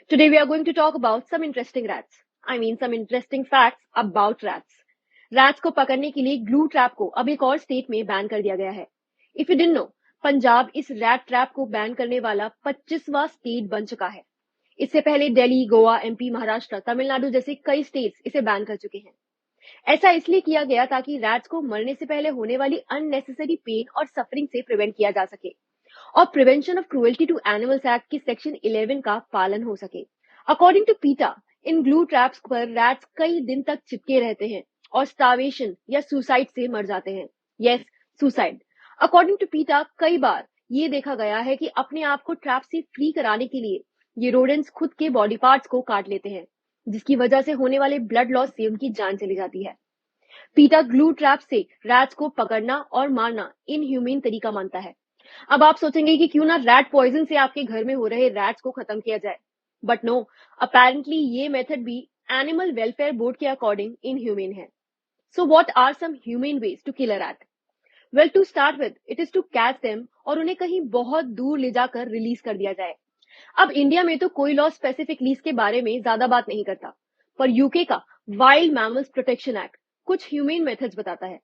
Today we are going to talk about some interesting rats. I mean some interesting facts about rats. Rats को पकड़ने के लिए glue trap को अब एक और स्टेट में बैन कर दिया गया है. If you didn't know, Punjab इस रैट ट्रैप को बैन करने वाला 25वां स्टेट बन चुका है. इससे पहले दिल्ली, गोवा, एमपी, महाराष्ट्र, तमिलनाडु जैसे कई स्टेट्स इसे बैन कर चुके हैं. ऐसा इसलिए किया गया ताकि रैट्स को मरने से पहले होने वाली अननेसेसरी पेन और सफरिंग से प्रिवेंट किया जा सके और prevention of cruelty to animals act की सेक्शन 11 का पालन हो सके. According to PETA, in glue traps पर रैट्स कई दिन तक चिपके रहते हैं और स्टार्वेशन या सुसाइड से मर जाते हैं. Yes, suicide. अकॉर्डिंग टू पीटा, कई बार ये देखा गया है कि अपने आप को ट्रैप से फ्री कराने के लिए ये रोडेंट्स खुद के बॉडी पार्ट्स को काट लेते हैं, जिसकी वजह से होने वाले ब्लड लॉस से उनकी जान चली जाती है. पीटा ग्लू ट्रैप से रैट्स को पकड़ना और मारना इनह्यूमन तरीका मानता है. अब आप सोचेंगे कि क्यों ना रैट पॉइजन से आपके घर में हो रहे रैट्स को खत्म किया जाए. बट नो, अपेरेंटली ये मेथड भी एनिमल वेलफेयर बोर्ड के अकॉर्डिंग इनह्यूमन है. So what are some humane ways to kill a rat? Well, to start with, it is to catch them और उन्हें कहीं बहुत दूर ले जाकर रिलीज कर दिया जाए. अब इंडिया में तो कोई लॉ स्पेसिफिकली इसके बारे में ज्यादा बात नहीं करता, पर यूके का वाइल्ड मैमल्स प्रोटेक्शन एक्ट कुछ ह्यूमन मेथड्स बताता है,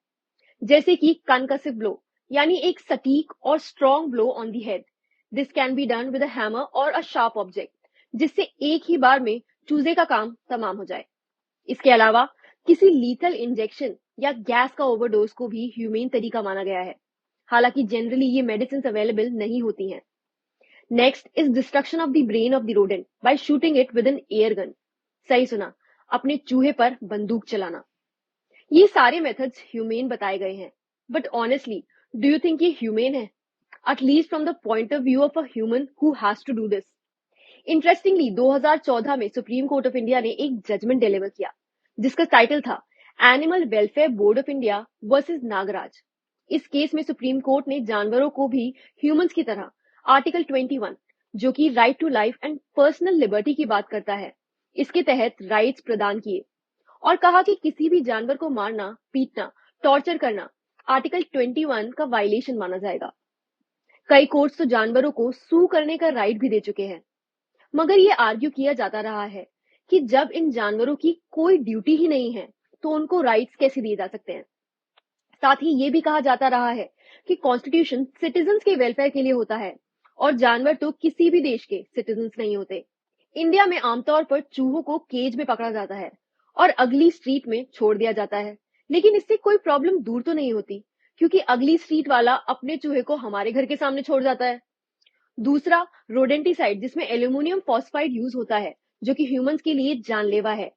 जैसे कि कंकसिव ब्लो, यानी एक सटीक और strong blow on the head. This can be done with a hammer और अ शार्प ऑब्जेक्ट, जिससे एक ही बार में चूजे का काम तमाम हो जाए. इसके अलावा किसी लीथल इंजेक्शन या गैस का ओवरडोज को भी ह्यूमन तरीका माना गया है, हालांकि जनरली ये मेडिसिन अवेलेबल नहीं होती हैं. Next is destruction of the brain of the rodent by shooting it with an air gun. सही सुना, अपने चूहे पर बंदूक चलाना. ये सारे मेथड्स ह्यूमेन बताए गए हैं, but honestly, do you think ये ह्यूमेन है? At least from the point of view of a human who has to do this. Interestingly 2014 में सुप्रीम कोर्ट ऑफ इंडिया ने एक जजमेंट डिलीवर किया, जिसका टाइटल था animal welfare board of India versus Nagaraj. इस case में सुप्रीम कोर्ट ने जानवरों को भी ह्यूमंस की तरह आर्टिकल 21, जो कि right to life and personal liberty की बात करता है, इसके तहत राइट्स प्रदान किए और कहा कि किसी भी जानवर को मारना, पीटना, टॉर्चर करना आर्टिकल 21 का वायलेशन माना जाएगा. कई कोर्ट्स तो जानवरों को सू करने का राइट भी दे चुके हैं, मगर ये आर्ग्यू किया जाता रहा है कि जब इन जानवरों की कोई ड्यूटी ही नहीं है तो उनको राइट्स कैसे दिए जा सकते हैं. साथ ही ये भी कहा जाता रहा है कि कॉन्स्टिट्यूशन सिटीजन्स के वेलफेयर के लिए होता है और जानवर तो किसी भी देश के सिटीजन्स नहीं होते. इंडिया में आमतौर पर चूहों को केज में पकड़ा जाता है और अगली स्ट्रीट में छोड़ दिया जाता है, लेकिन इससे कोई प्रॉब्लम दूर तो नहीं होती, क्योंकि अगली स्ट्रीट वाला अपने चूहे को हमारे घर के सामने छोड़ जाता है. दूसरा, रोडेंटिसाइड, जिसमें एल्यूमिनियम फॉस्फाइड यूज होता है, जो कि ह्यूमंस के लिए जानलेवा है.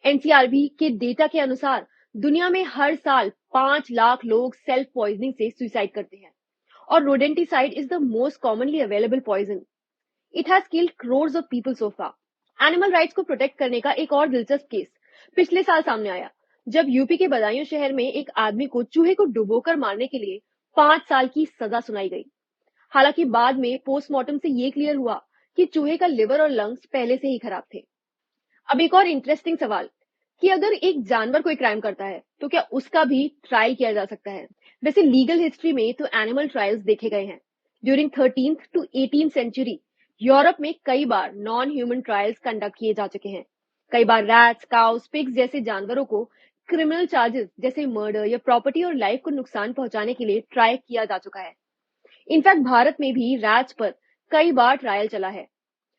एनसीआरबी के डेटा के अनुसार दुनिया में हर साल 5 लाख लोग सेल्फ पॉइजनिंग से सुसाइड करते हैं और rodenticide is the most commonly available poison. It has killed crores of people so far. Animal rights को प्रोटेक्ट करने का एक और दिलचस्प केस पिछले साल सामने आया, जब यूपी के बदायूं शहर में एक आदमी को चूहे को डुबोकर मारने के लिए 5 साल की सजा सुनाई गई. हालांकि बाद में पोस्टमार्टम से ये क्लियर हुआ कि चूहे का लिवर और लंग्स पहले से ही खराब थे. अब एक और इंटरेस्टिंग सवाल कि अगर एक जानवर कोई क्राइम करता है तो क्या उसका भी ट्रायल किया जा सकता है? वैसे लीगल हिस्ट्री में तो एनिमल ट्रायल्स देखे गए हैं. During 13th to 18th century Europe में कई बार नॉन ह्यूमन ट्रायल्स कंडक्ट किए जा चुके हैं. कई बार रैट्स, काउस, पिग्स जैसे जानवरों को क्रिमिनल चार्जेस जैसे मर्डर या प्रॉपर्टी और लाइफ को नुकसान पहुंचाने के लिए ट्राई किया जा चुका है. इनफैक्ट भारत में भी रैट्स पर कई बार ट्रायल चला है.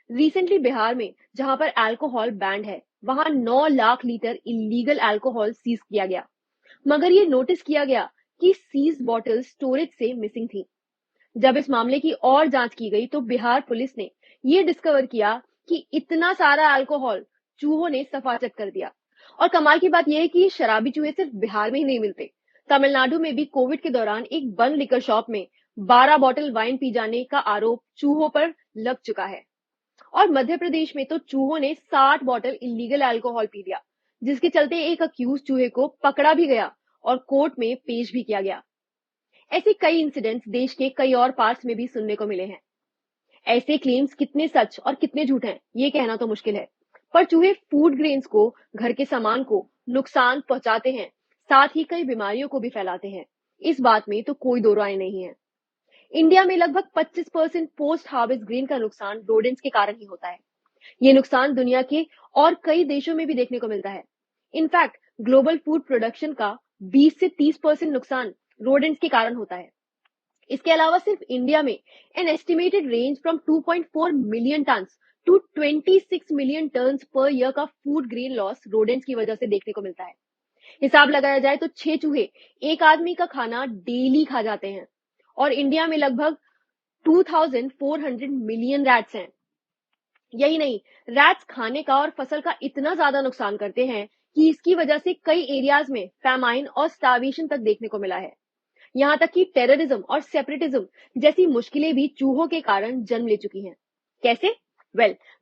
रिसेंटली बिहार में, जहां पर अल्कोहल बैंड है, वहां 9 lakh litre illegal alcohol seize किया गया, मगर ये नोटिस किया गया कि सीज बॉटल स्टोरेज से मिसिंग थी. जब इस मामले की और जांच की गई तो बिहार पुलिस ने ये डिस्कवर किया कि इतना सारा अल्कोहल चूहों ने सफाचट कर दिया. और कमाल की बात यह है कि शराबी चूहे सिर्फ बिहार में ही नहीं मिलते. तमिलनाडु में भी कोविड के दौरान एक बंद लिकर शॉप में 12 बॉटल वाइन पी जाने का आरोप चूहों पर लग चुका है. और मध्य प्रदेश में तो चूहों ने 60 बॉटल इलीगल अल्कोहल पी लिया, जिसके चलते एक अक्यूज चूहे को पकड़ा भी गया और कोर्ट में पेश भी किया गया. ऐसे कई इंसिडेंट्स देश के कई और पार्ट्स में भी सुनने को मिले हैं. ऐसे क्लेम्स कितने सच और कितने झूठ हैं, ये कहना तो मुश्किल है, पर चूहे फूड ग्रेन्स को, घर के सामान को नुकसान पहुंचाते हैं, साथ ही कई बीमारियों को भी फैलाते हैं. इस बात में तो कोई दो राय नहीं है. इंडिया में लगभग 25% पोस्ट हार्वेस्ट ग्रेन का नुकसान रोडेंट्स के कारण ही होता है. ये नुकसान दुनिया के और कई देशों में भी देखने को मिलता है। इनफैक्ट ग्लोबल फूड प्रोडक्शन का 20 से 30% नुकसान रोडेंट्स के कारण होता है। इसके अलावा सिर्फ इंडिया में an estimated range from 2.4 million tons to 26 million tons per year का फूड ग्रेन लॉस रोडेंट्स की वजह से देखने को मिलता है। हिसाब लगाया जाए तो 6 चूहे एक आदमी का खाना डेली खा जाते हैं और इंडिया में लगभग 2400 मिलियन रैट्स हैं। यही नहीं, रैट्स खाने का और फसल का इतना ज्यादा नुकसान करते हैं कि इसकी वजह से कई एरियाज में फैमाइन और स्टार्वेशन तक देखने को मिला है। यहाँ तक कि टेररिज्म और सेपरेटिज्म जैसी मुश्किलें भी चूहों के कारण जन्म ले चुकी हैं। कैसे?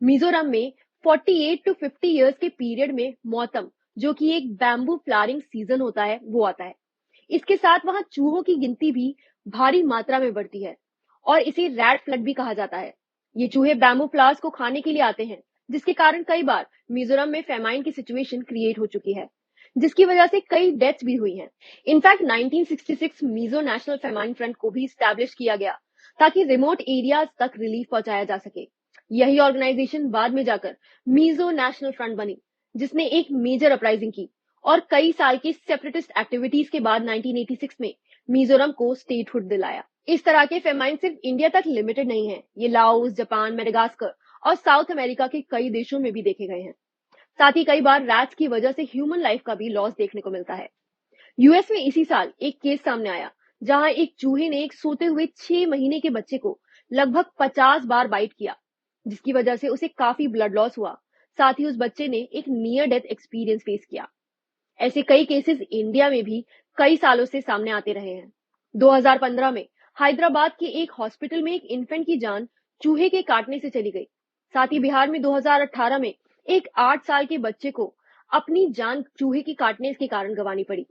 मिजोरम में 48 टू 50 इयर्स के पीरियड में मौसम, जो कि एक बैम्बू फ्लावरिंग सीजन होता है, वो आता है। इसके साथ वहां चूहों की गिनती भी भारी मात्रा में बढ़ती है और इसे रैट फ्लड भी कहा जाता है। ये चूहे बैम्बू फ्लावर्स को खाने के लिए आते हैं, जिसके कारण कई बार मिजोरम में फेमाइन की सिचुएशन क्रिएट हो चुकी है, जिसकी वजह से कई डेथ्स भी हुई हैं। In fact 1966 Mizo national famine front को भी स्टैब्लिश किया गया ताकि रिमोट एरियाज तक रिलीफ पहुंचाया जा सके। यही ऑर्गेनाइजेशन बाद में जाकर मिजो नेशनल फ्रंट बनी, जिसने एक मेजर अपराइजिंग की और कई साल की सेपरेटिस्ट एक्टिविटीज के बाद 1986 में मिजोरम को स्टेटहुड दिलाया। इस तरह के फेमाइन सिर्फ इंडिया तक लिमिटेड नहीं है, ये लाओस, जापान, मेडागास्कर और साउथ अमेरिका के कई देशों में भी देखे गए हैं। साथ ही कई बार रैट्स की वजह से ह्यूमन लाइफ का भी लॉस देखने को मिलता है। यूएस में इसी साल एक केस सामने आया जहां एक चूहे ने एक सोते हुए 6 महीने के बच्चे को लगभग 50 बार बाइट किया, जिसकी वजह से उसे काफी ब्लड लॉस हुआ। साथ ही उस बच्चे ने एक नियर डेथ एक्सपीरियंस फेस किया। ऐसे कई केसेस इंडिया में भी कई सालों से सामने आते रहे हैं। 2015 में हैदराबाद के एक हॉस्पिटल में एक इन्फेंट की जान चूहे के काटने से चली गई। साथ ही बिहार में 2018 में एक 8 साल के बच्चे को अपनी जान चूहे के काटने के कारण गंवानी पड़ी।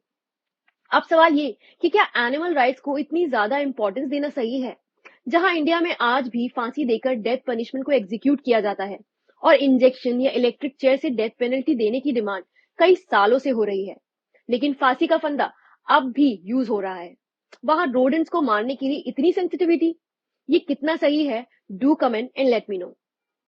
अब सवाल ये कि क्या एनिमल राइट्स को इतनी ज्यादा इंपॉर्टेंस देना सही है, जहां इंडिया में आज भी फांसी देकर डेथ पनिशमेंट को एग्जीक्यूट किया जाता है और इंजेक्शन या इलेक्ट्रिक चेयर से डेथ पेनल्टी देने की डिमांड कई सालों से हो रही है, लेकिन फांसी का फंदा अब भी यूज हो रहा है। वहां रोडेंट्स को मारने के लिए इतनी सेंसिटिविटी, ये कितना सही है? Do comment and let me know.